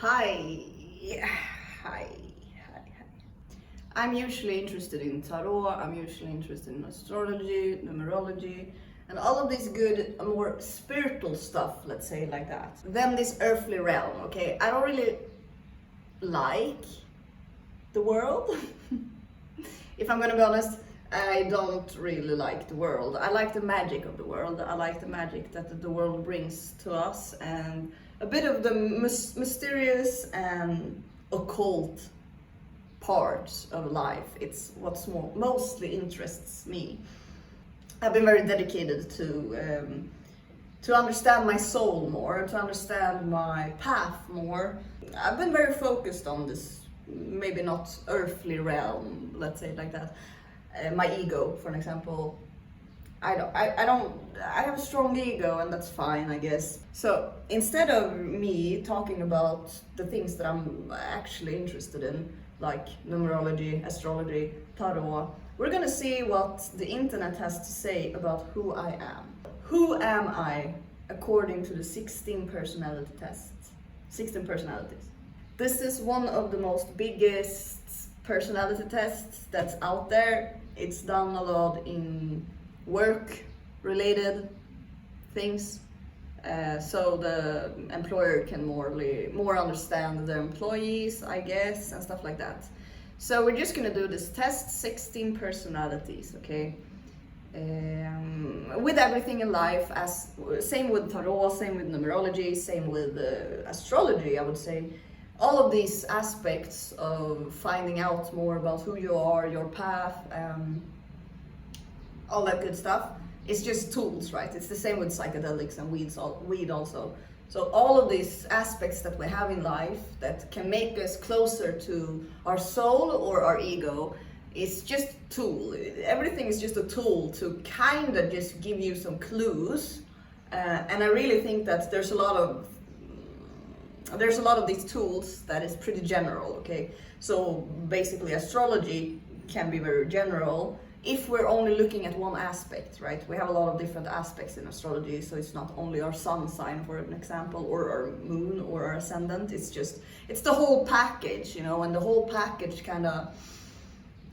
Hi, hi. I'm usually interested in tarot, I'm usually interested in astrology, numerology, and all of this good, more spiritual stuff, let's say it like that. Then this earthly realm, okay? I don't really like the world. If I'm gonna be honest, I don't really like the world. I like the magic of the world. I like the magic that the world brings to us, and a bit of the mysterious and occult parts of life. It's what's mostly interests me. I've been very dedicated to understand my soul more, to understand my path more. I've been very focused on this, maybe not earthly realm, let's say it like that. My ego, for an example. I have a strong ego, and that's fine, I guess. So instead of me talking about the things that I'm actually interested in, like numerology, astrology, tarot, we're gonna see what the internet has to say about who I am. Who am I according to the 16 personality tests? 16 personalities. This is one of the most biggest personality tests that's out there. It's done a lot in work-related things, so the employer can more understand the employees, I guess, and stuff like that. So we're just gonna do this test, 16 personalities, okay? With everything in life, same with tarot, same with numerology, same with astrology, I would say. All of these aspects of finding out more about who you are, your path, all that good stuff, it's just tools, right? It's the same with psychedelics and weed also. So all of these aspects that we have in life that can make us closer to our soul or our ego, it's just a tool. Everything is just a tool to kind of just give you some clues. And I really think that there's a lot of these tools that is pretty general, okay? So basically astrology can be very general if we're only looking at one aspect, right? We have a lot of different aspects in astrology, so it's not only our sun sign, for an example, or our moon or our ascendant. It's the whole package, you know, and the whole package kind of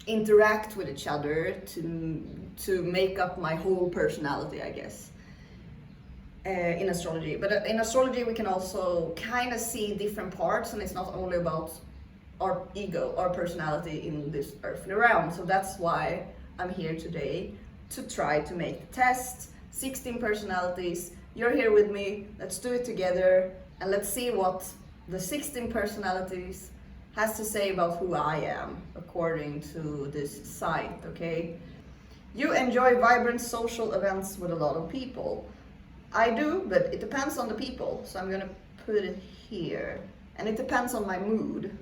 interact with each other to make up my whole personality, I guess. In astrology, but in astrology we can also kind of see different parts, and it's not only about our ego, our personality in this earthly realm. So that's why I'm here today, to try to make the test. 16 personalities, you're here with me, let's do it together, and let's see what the 16 personalities has to say about who I am according to this site, okay? You enjoy vibrant social events with a lot of people. I do, but it depends on the people, so I'm gonna put it here. And it depends on my mood.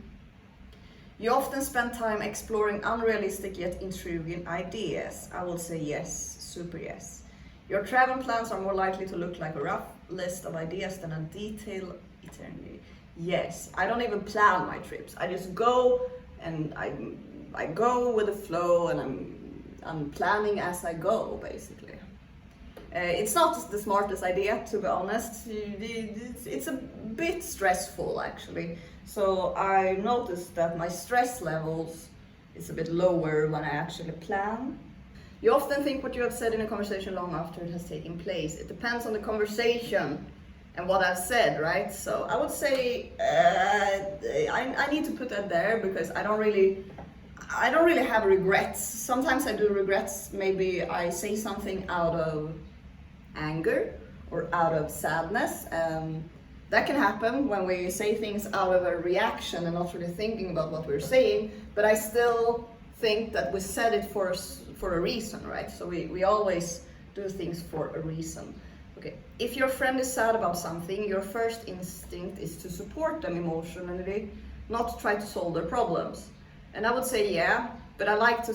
You often spend time exploring unrealistic yet intriguing ideas. I will say yes, super yes. Your travel plans are more likely to look like a rough list of ideas than a detailed eternity. Yes, I don't even plan my trips. I just go, and I go with the flow, and I'm planning as I go, basically. It's not the smartest idea, to be honest. It's a bit stressful, actually. So I noticed that my stress levels is a bit lower when I actually plan. You often think what you have said in a conversation long after it has taken place. It depends on the conversation and what I've said, right? So I would say I need to put that there, because I don't really have regrets. Sometimes I do regrets. Maybe I say something out of anger or out of sadness. That can happen when we say things out of a reaction and not really thinking about what we're saying, but I still think that we said it for a reason, right? So we always do things for a reason. Okay, if your friend is sad about something, your first instinct is to support them emotionally, not try to solve their problems. And I would say yeah, but I like to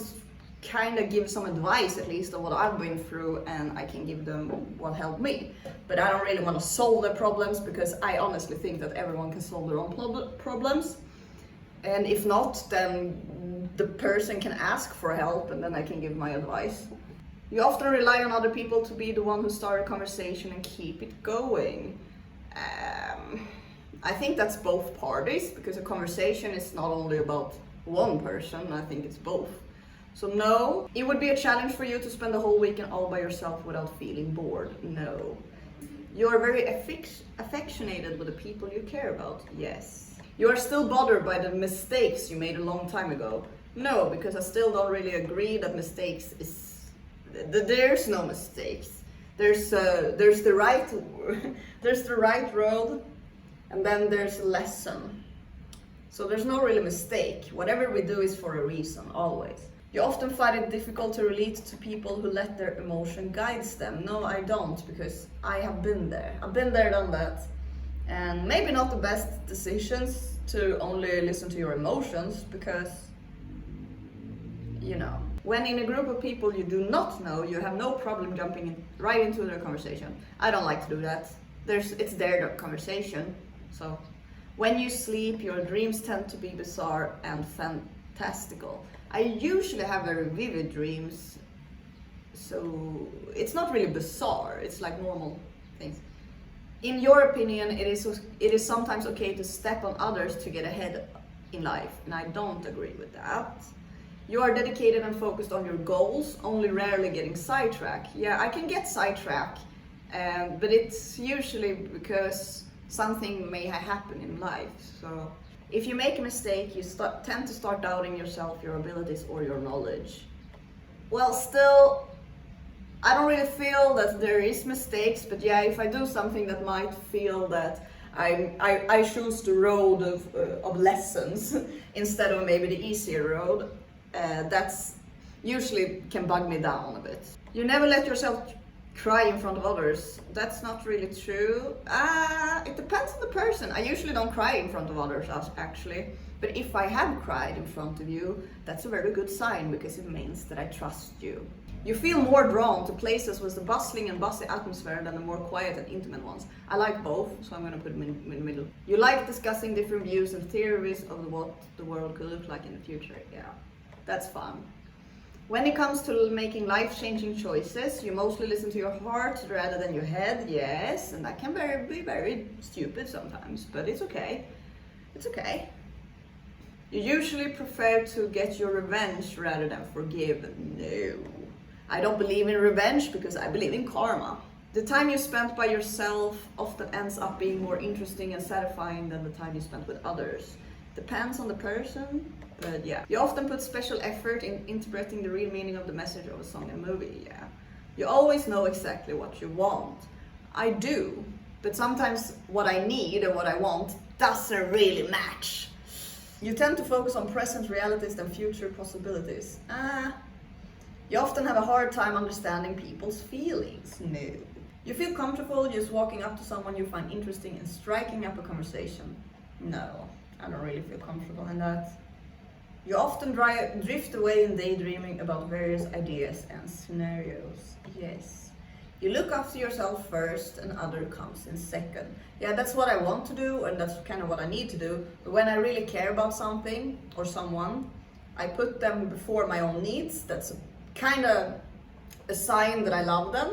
kind of give some advice, at least, of what I've been through, and I can give them what helped me. But I don't really want to solve their problems, because I honestly think that everyone can solve their own problems. And if not, then the person can ask for help, and then I can give my advice. You often rely on other people to be the one who start a conversation and keep it going. I think that's both parties, because a conversation is not only about one person, I think it's both. So no, it would be a challenge for you to spend the whole weekend all by yourself without feeling bored. No. You are very affectionated with the people you care about. Yes. You are still bothered by the mistakes you made a long time ago. No, because I still don't really agree that mistakes is... There's no mistakes. There's the right there's the right road, and then there's a lesson. So there's no really mistake. Whatever we do is for a reason, always. You often find it difficult to relate to people who let their emotion guides them. No, I don't, because I have been there. I've been there, done that. And maybe not the best decisions to only listen to your emotions, because, you know, when in a group of people you do not know, you have no problem jumping right into their conversation. I don't like to do that. It's their conversation. So when you sleep, your dreams tend to be bizarre and fantastical. I usually have very vivid dreams, so it's not really bizarre, it's like normal things. In your opinion, it is sometimes okay to step on others to get ahead in life, and I don't agree with that. You are dedicated and focused on your goals, only rarely getting sidetracked. Yeah, I can get sidetracked, but it's usually because something may happen in life. So if you make a mistake, you tend to start doubting yourself, your abilities, or your knowledge. Well, still, I don't really feel that there is mistakes, but yeah, if I do something that might feel that I choose the road of lessons instead of maybe the easier road, that's usually can bug me down a bit. You never let yourself cry in front of others. That's not really true. It depends on the person. I usually don't cry in front of others, actually. But if I have cried in front of you, that's a very good sign, because it means that I trust you. You feel more drawn to places with the bustling and busy atmosphere than the more quiet and intimate ones. I like both, so I'm going to put them in the middle. You like discussing different views and theories of what the world could look like in the future. Yeah, that's fun. When it comes to making life-changing choices, you mostly listen to your heart rather than your head. Yes, and that can be very stupid sometimes, but it's okay. It's okay. You usually prefer to get your revenge rather than forgive. No. I don't believe in revenge, because I believe in karma. The time you spent by yourself often ends up being more interesting and satisfying than the time you spent with others. Depends on the person, but yeah. You often put special effort in interpreting the real meaning of the message of a song and movie, yeah. You always know exactly what you want. I do, but sometimes what I need and what I want doesn't really match. You tend to focus on present realities than future possibilities. You often have a hard time understanding people's feelings. No. You feel comfortable just walking up to someone you find interesting and striking up a conversation. No, I don't really feel comfortable in that. You often drift away in daydreaming about various ideas and scenarios. Yes. You look after yourself first and other comes in second. Yeah, that's what I want to do, and that's kind of what I need to do. But when I really care about something or someone, I put them before my own needs. That's kind of a sign that I love them,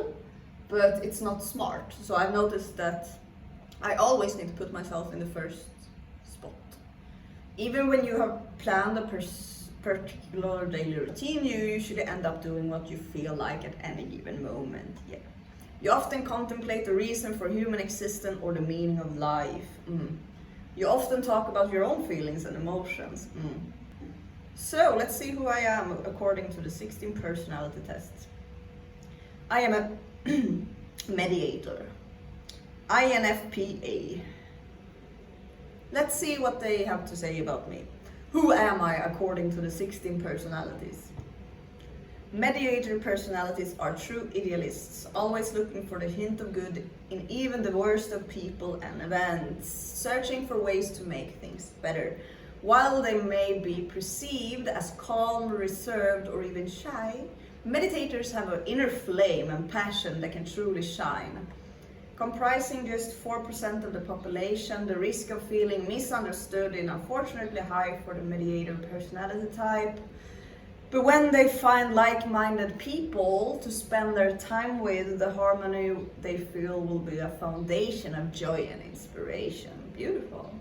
but it's not smart. So I've noticed that I always need to put myself in the first spot. Even when you have planned a particular daily routine, you usually end up doing what you feel like at any given moment. Yeah. You often contemplate the reason for human existence or the meaning of life. You often talk about your own feelings and emotions. So let's see who I am according to the 16 personality tests. I am a mediator. INFP-A. Let's see what they have to say about me. Who am I according to the 16 personalities? Mediator personalities are true idealists, always looking for the hint of good in even the worst of people and events, searching for ways to make things better. While they may be perceived as calm, reserved, or even shy, meditators have an inner flame and passion that can truly shine. Comprising just 4% of the population, the risk of feeling misunderstood is unfortunately high for the mediator personality type. But when they find like-minded people to spend their time with, the harmony they feel will be a foundation of joy and inspiration. Beautiful.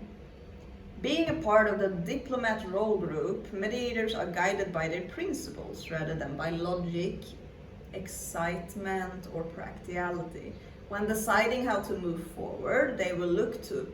Being a part of the diplomat role group, mediators are guided by their principles rather than by logic, excitement, or practicality. When deciding how to move forward, they will look to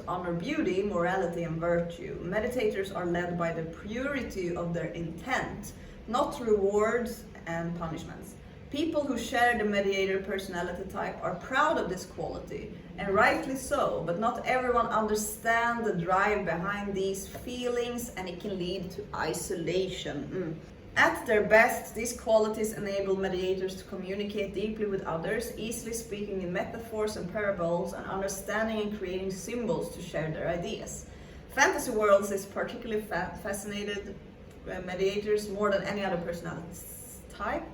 honor beauty, morality, and virtue. Meditators are led by the purity of their intent, not rewards and punishments. People who share the mediator personality type are proud of this quality, and rightly so, but not everyone understands the drive behind these feelings, and it can lead to isolation. At their best, these qualities enable mediators to communicate deeply with others, easily speaking in metaphors and parables, and understanding and creating symbols to share their ideas. Fantasy worlds is particularly fascinated mediators more than any other personality type.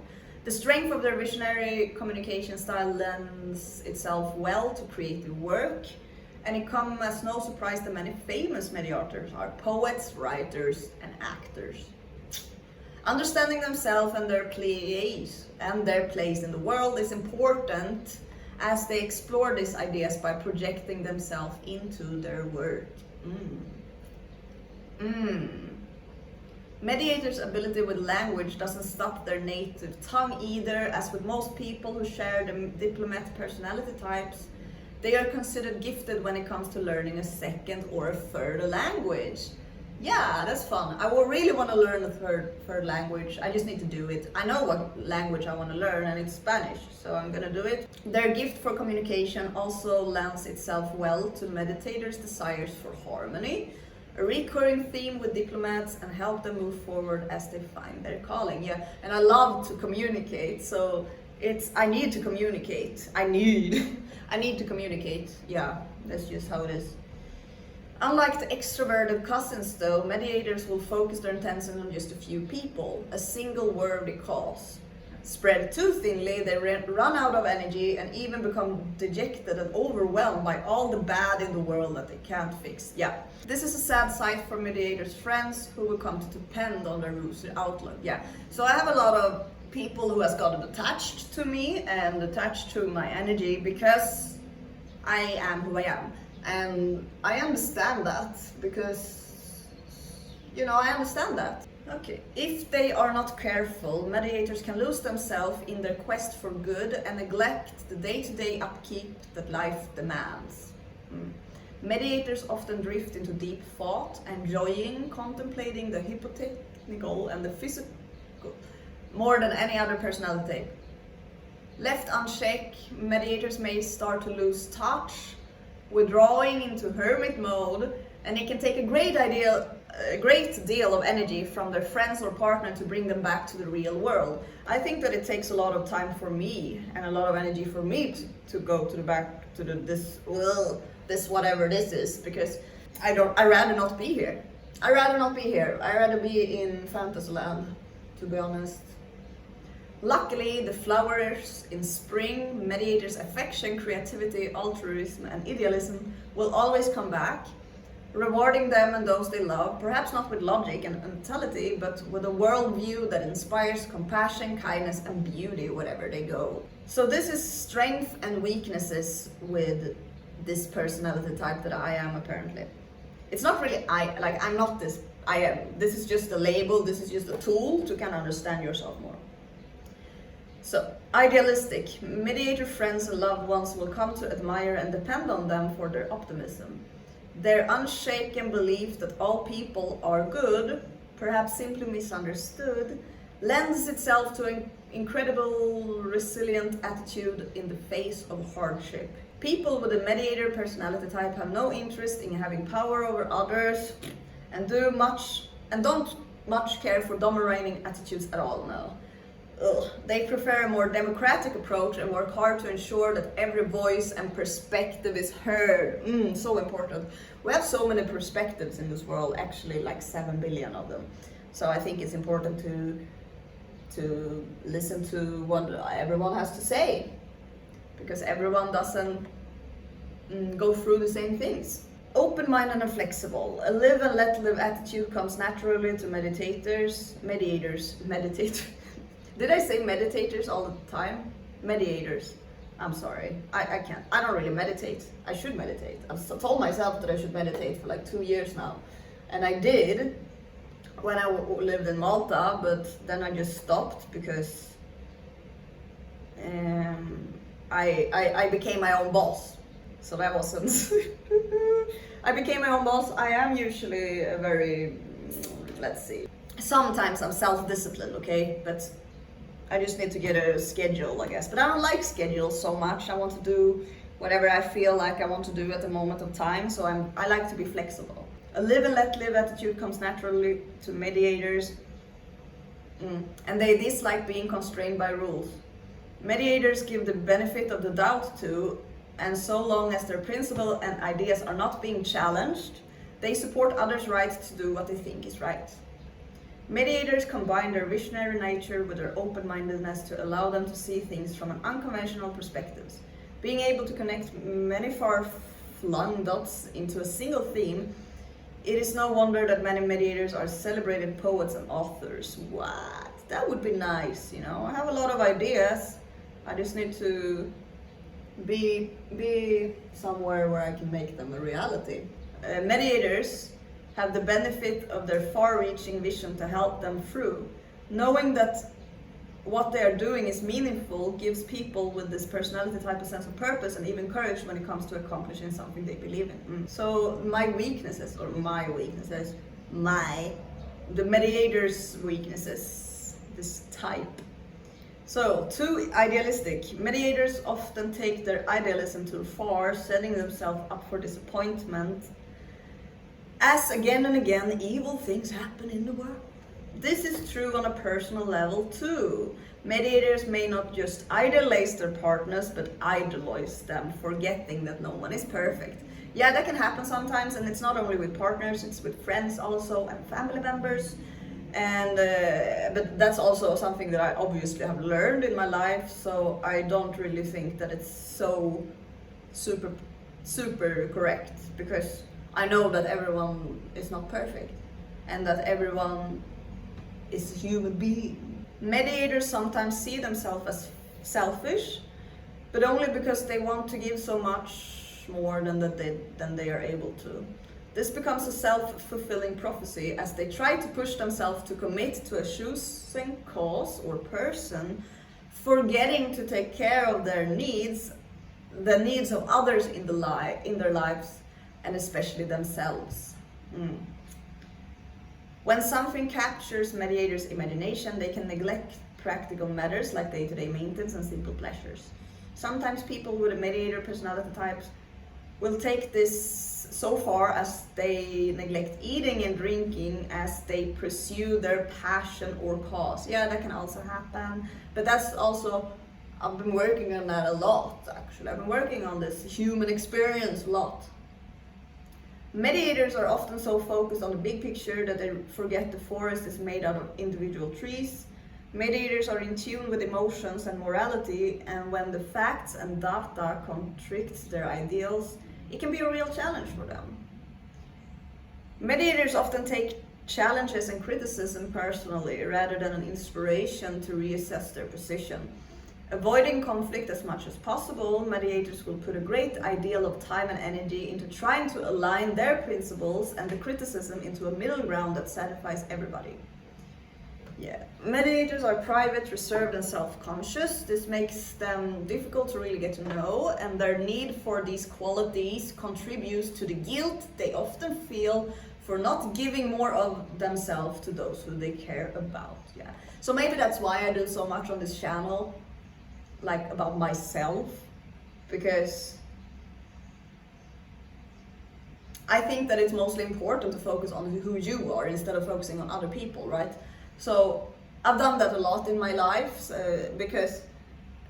The strength of their visionary communication style lends itself well to creative work, and it comes as no surprise that many famous mediators are poets, writers, and actors. Understanding themselves and their place in the world is important as they explore these ideas by projecting themselves into their work. Mediators' ability with language doesn't stop their native tongue either, as with most people who share the diplomat personality types, they are considered gifted when it comes to learning a second or a third language. Yeah, that's fun. I will really want to learn a third language. I just need to do it. I know what language I want to learn, and it's Spanish, so I'm gonna do it. Their gift for communication also lends itself well to meditators' desires for harmony, a recurring theme with diplomats, and help them move forward as they find their calling. Yeah, and I love to communicate, so I need to communicate. I need to communicate. Yeah, that's just how it is. Unlike the extroverted cousins though, mediators will focus their attention on just a few people, a single worthy cause. Spread too thinly, they run out of energy and even become dejected and overwhelmed by all the bad in the world that they can't fix. Yeah, this is a sad sight for mediators' friends who will come to depend on their lucid outlook. Yeah, so I have a lot of people who has gotten attached to me and attached to my energy because I am who I am. And I understand that because, I understand that. Okay. If they are not careful, mediators can lose themselves in their quest for good and neglect the day-to-day upkeep that life demands. Mediators often drift into deep thought, enjoying contemplating the hypothetical and the physical more than any other personality. Left unchecked, mediators may start to lose touch, withdrawing into hermit mode, and it can take a great deal of energy from their friends or partner to bring them back to the real world. I think that it takes a lot of time for me and a lot of energy for me to go to the back to this whatever this is, because I rather not be here. I'd rather be in Fantasyland, to be honest. Luckily, the flowers in spring, mediators' affection, creativity, altruism, and idealism will always come back, rewarding them and those they love, perhaps not with logic and mentality, but with a worldview that inspires compassion, kindness, and beauty wherever they go. So this is strengths and weaknesses with this personality type that I am apparently. It's not really I'm not this, I am. This is just a label, this is just a tool to kind of understand yourself more. So, idealistic. Mediator friends and loved ones will come to admire and depend on them for their optimism. Their unshaken belief that all people are good, perhaps simply misunderstood, lends itself to an incredible resilient attitude in the face of hardship. People with a mediator personality type have no interest in having power over others and don't much care for dominating attitudes at all, no. They prefer a more democratic approach and work hard to ensure that every voice and perspective is heard. So important. We have so many perspectives in this world, actually like 7 billion of them. So I think it's important to listen to what everyone has to say, because everyone doesn't go through the same things. Open-minded and flexible. A live and let live attitude comes naturally to mediators. Did I say meditators all the time? Mediators. I'm sorry, I can't. I don't really meditate. I should meditate. I've told myself that I should meditate for like 2 years now. And I did when I lived in Malta, but then I just stopped because I became my own boss. So that wasn't... I became my own boss. I am usually a very, let's see. Sometimes I'm self-disciplined, okay? But I just need to get a schedule, I guess. But I don't like schedules so much. I want to do whatever I feel like I want to do at the moment of time. So I like to be flexible. A live and let live attitude comes naturally to mediators. And they dislike being constrained by rules. Mediators give the benefit of the doubt to, and so long as their principles and ideas are not being challenged, they support others' right to do what they think is right. Mediators combine their visionary nature with their open-mindedness to allow them to see things from an unconventional perspective. Being able to connect many far-flung dots into a single theme, it is no wonder that many mediators are celebrated poets and authors. What? That would be nice, you know? I have a lot of ideas. I just need to be somewhere where I can make them a reality. Mediators have the benefit of their far-reaching vision to help them through. Knowing that what they are doing is meaningful gives people with this personality type a sense of purpose and even courage when it comes to accomplishing something they believe in. So the mediator's weaknesses, this type. So, too idealistic. Mediators often take their idealism too far, setting themselves up for disappointment, as again and again evil things happen in the world. This is true on a personal level too. Mediators may not just idolize their partners, but idolize them, forgetting that no one is perfect. Yeah, that can happen sometimes, and it's not only with partners, it's with friends also, and family members. And but that's also something that I obviously have learned in my life, so I don't really think that it's so super correct, because I know that everyone is not perfect and that everyone is a human being. Mediators sometimes see themselves as selfish, but only because they want to give so much more than they are able to. This becomes a self-fulfilling prophecy as they try to push themselves to commit to a choosing cause or person, forgetting to take care of their needs, the needs of others in their lives, and especially themselves. When something captures mediators' imagination, they can neglect practical matters like day-to-day maintenance and simple pleasures. Sometimes people with a mediator personality type will take this so far as they neglect eating and drinking as they pursue their passion or cause. Yeah, that can also happen, but that's also, I've been working on that a lot actually. I've been working on this human experience a lot. Mediators are often so focused on the big picture that they forget the forest is made out of individual trees. Mediators are in tune with emotions and morality, and when the facts and data contradict their ideals, it can be a real challenge for them. Mediators often take challenges and criticism personally rather than an inspiration to reassess their position. Avoiding conflict as much as possible, mediators will put a great deal of time and energy into trying to align their principles and the criticism into a middle ground that satisfies everybody. Yeah, mediators are private, reserved, and self-conscious. This makes them difficult to really get to know, and their need for these qualities contributes to the guilt they often feel for not giving more of themselves to those who they care about. Yeah, so maybe that's why I do so much on this channel, like about myself, because I think that it's mostly important to focus on who you are instead of focusing on other people, right? So I've done that a lot in my life because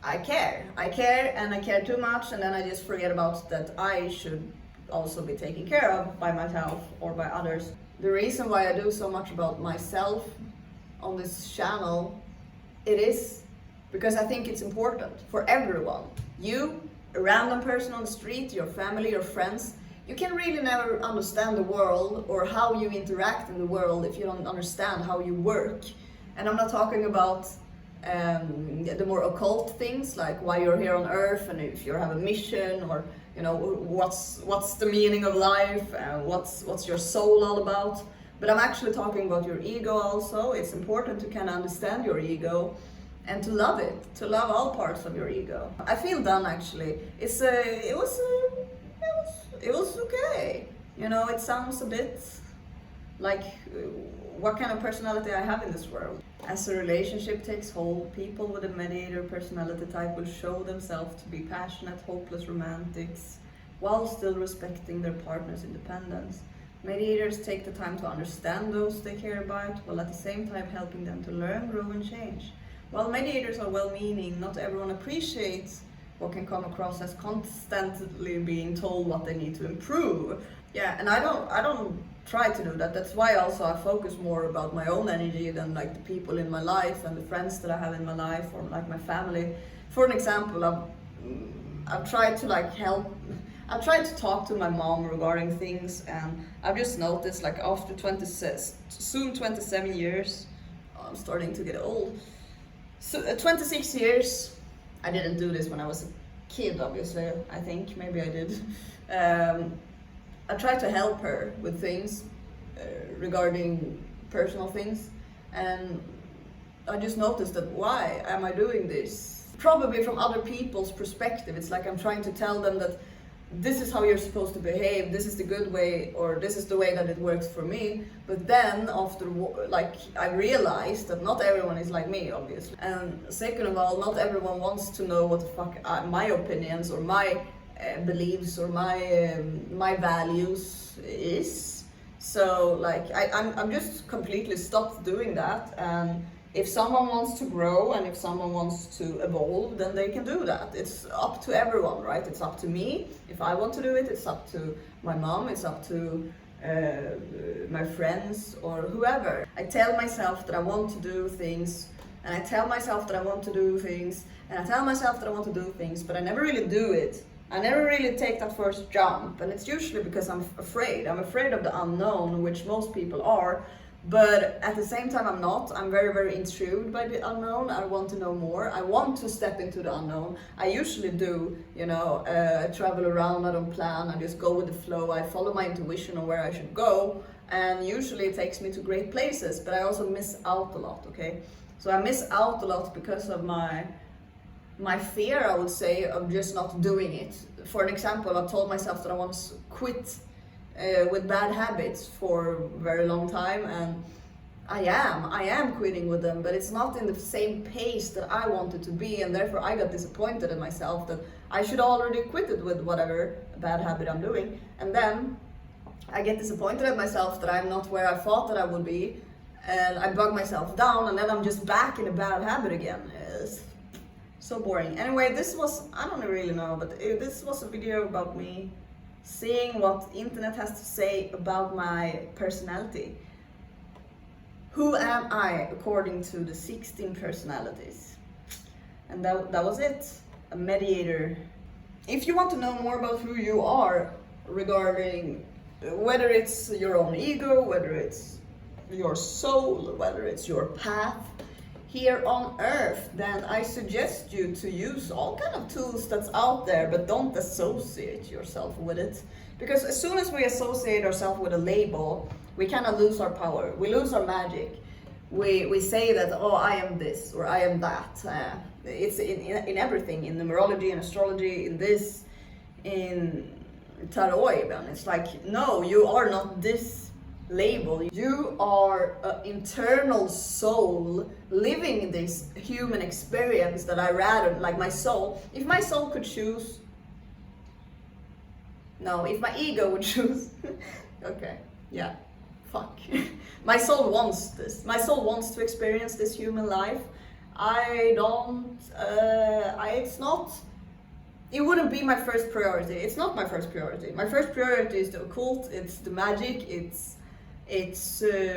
I care and I care too much, and then I just forget about that I should also be taken care of by myself or by others. The reason why I do so much about myself on this channel, it is because I think it's important for everyone. You, a random person on the street, your family, your friends, you can really never understand the world or how you interact in the world if you don't understand how you work. And I'm not talking about the more occult things, like why you're here on Earth, and if you have a mission, or what's the meaning of life, what's your soul all about. But I'm actually talking about your ego also. It's important to kind of understand your ego and to love it, to love all parts of your ego. I feel done actually. It was okay. It sounds a bit like what kind of personality I have in this world. As a relationship takes hold, people with a mediator personality type will show themselves to be passionate, hopeless romantics, while still respecting their partner's independence. Mediators take the time to understand those they care about, while at the same time helping them to learn, grow, and change. While mediators are well-meaning, not everyone appreciates what can come across as constantly being told what they need to improve. Yeah, and I don't try to do that. That's why also I focus more about my own energy than like the people in my life and the friends that I have in my life, or like my family. For an example, I've tried to like help. I've tried to talk to my mom regarding things, and I've just noticed, like, after 27 years, I'm starting to get old. So 26 years, I didn't do this when I was a kid, obviously. I think maybe I did. I tried to help her with things regarding personal things, and I just noticed that, why am I doing this? Probably from other people's perspective. It's like I'm trying to tell them that this is how you're supposed to behave, this is the good way, or this is the way that it works for me. But then after, like, I realized that not everyone is like me, obviously. And second of all, not everyone wants to know what the fuck my opinions or my beliefs or my values is. So like I'm just completely stopped doing that. And if someone wants to grow and if someone wants to evolve, then they can do that. It's up to everyone, right? It's up to me. If I want to do it, it's up to my mom, it's up to my friends or whoever. I tell myself that I want to do things, and I tell myself that I want to do things, and I tell myself that I want to do things, but I never really do it. I never really take that first jump, and it's usually because I'm afraid. I'm afraid of the unknown, which most people are. But at the same time, I'm not. I'm very, very intrigued by the unknown. I want to know more. I want to step into the unknown. I usually do, travel around. I don't plan. I just go with the flow. I follow my intuition on where I should go. And usually it takes me to great places, but I also miss out a lot, okay? So I miss out a lot because of my fear, I would say, of just not doing it. For an example, I've told myself that I want to quit with bad habits for a very long time, and I am quitting with them, but it's not in the same pace that I want it to be, and therefore I got disappointed in myself that I should already quit it with whatever bad habit I'm doing. And then I get disappointed at myself that I'm not where I thought that I would be, and I bug myself down, and then I'm just back in a bad habit again. It's so boring. Anyway, this was, I don't really know, but this was a video about me seeing what internet has to say about my personality. Who am I according to the 16 personalities? And that was it. A mediator. If you want to know more about who you are regarding whether it's your own ego, whether it's your soul, whether it's your path here on earth, then I suggest you to use all kind of tools that's out there, but don't associate yourself with it. Because as soon as we associate ourselves with a label, we kind of lose our power, we lose our magic. We say that, oh, I am this or I am that. It's in everything, in numerology, in astrology, in this, in tarot even. It's like, no, you are not this label. You are an internal soul living this human experience that I rather, like my soul, if my soul could choose, no, if my ego would choose, okay, yeah, fuck. My soul wants this. My soul wants to experience this human life. It wouldn't be my first priority. It's not my first priority. My first priority is the occult, it's the magic, it's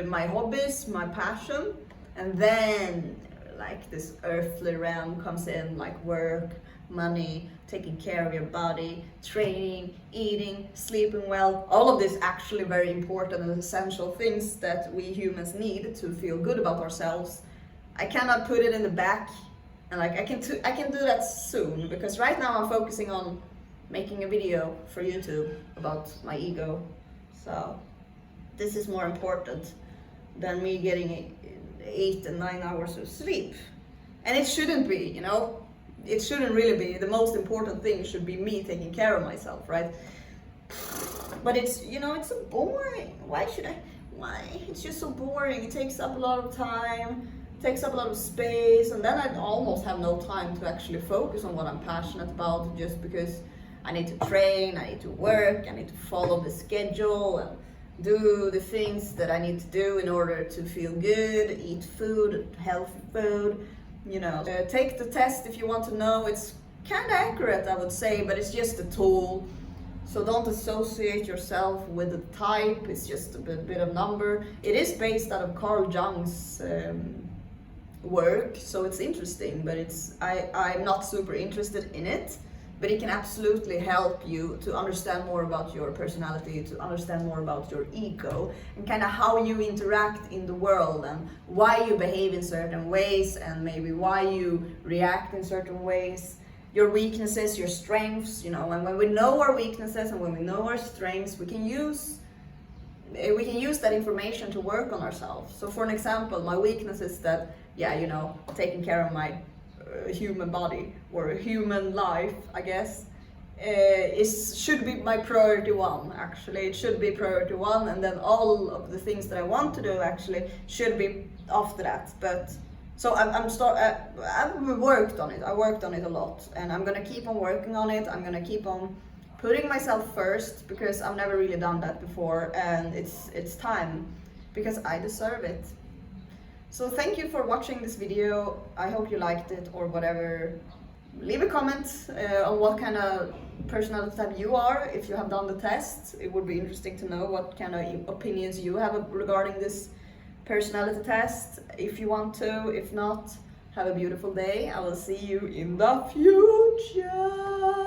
my hobbies, my passion, and then like this earthly realm comes in, like work, money, taking care of your body, training, eating, sleeping well. All of this actually very important and essential things that we humans need to feel good about ourselves I cannot put it in the back, and like I can do that soon, because right now I'm focusing on making a video for YouTube about my ego. So this is more important than me getting 8 and 9 hours of sleep. And it shouldn't be, you know, it shouldn't really be. The most important thing should be me taking care of myself, right? But it's, you know, it's so boring. Why? It's just so boring. It takes up a lot of time, takes up a lot of space, and then I almost have no time to actually focus on what I'm passionate about, just because I need to train, I need to work, I need to follow the schedule and do the things that I need to do in order to feel good, eat food, healthy food, you know. Take the test if you want to know. It's kind of accurate, I would say, but it's just a tool. So don't associate yourself with the type. It's just a bit of number. It is based out of Carl Jung's work, so it's interesting, but I'm not super interested in it. But it can absolutely help you to understand more about your personality, to understand more about your ego, and kind of how you interact in the world, and why you behave in certain ways, and maybe why you react in certain ways. Your weaknesses, your strengths, you know, and when we know our weaknesses and when we know our strengths, we can use that information to work on ourselves. So for an example, my weakness is that, yeah, you know, taking care of my human body or a human life, I guess, should be my priority one. Actually, it should be priority one, and then all of the things that I want to do actually should be after that. But so I've worked on it. I worked on it a lot, and I'm gonna keep on working on it. I'm gonna keep on putting myself first, because I've never really done that before, and it's time, because I deserve it. So thank you for watching this video. I hope you liked it or whatever. Leave a comment on what kind of personality type you are. If you have done the test, it would be interesting to know what kind of opinions you have regarding this personality test, if you want to. If not, have a beautiful day. I will see you in the future.